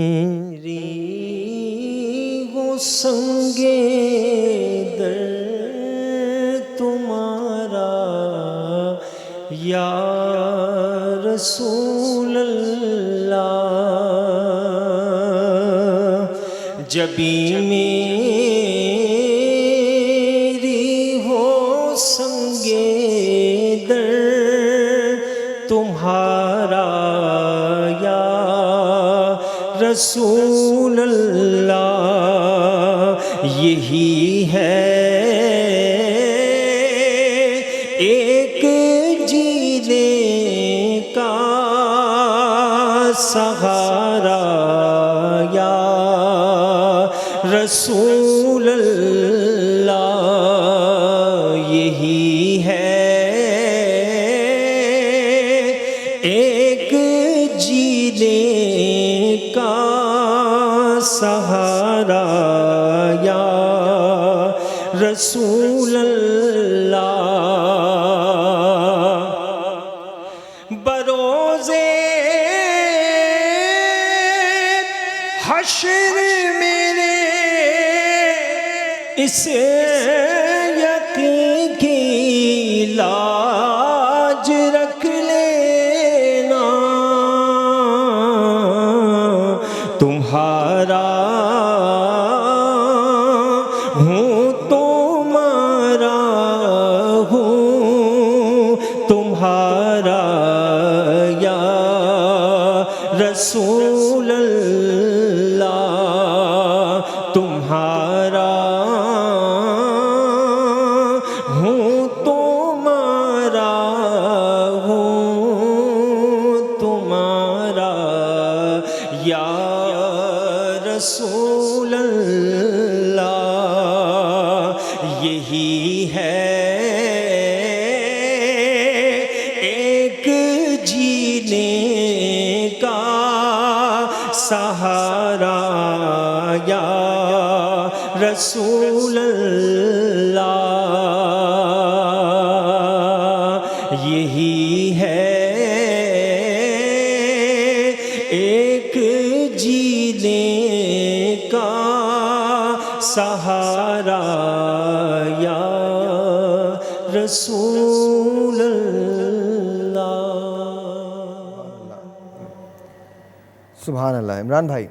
میری وہ سنگے در تمہارا یا رسول اللہ، جبھی میری ہو سنگے در تمہارا یا رسول اللہ، یہی ہے ایک جینے کا سہارا یا رسول اللہ، یہی ہے ایک جینے کا سہارا یا رسول اللہ، بروزے حشر میرے اس یقین کی لاج رکھ لینا، تمہارا ہوں تمہارا ہوں تمہارا یا رسول اللہ، تمہارا ہوں تمہارا ہوں تمہارا یا رسول اللہ، یہی ہے ایک جینے کا سہارا یا رسول اللہ، یہی ہے ایک جینے کا سہارا یا رسول اللہ۔ سبحان اللہ۔ عمران بھائی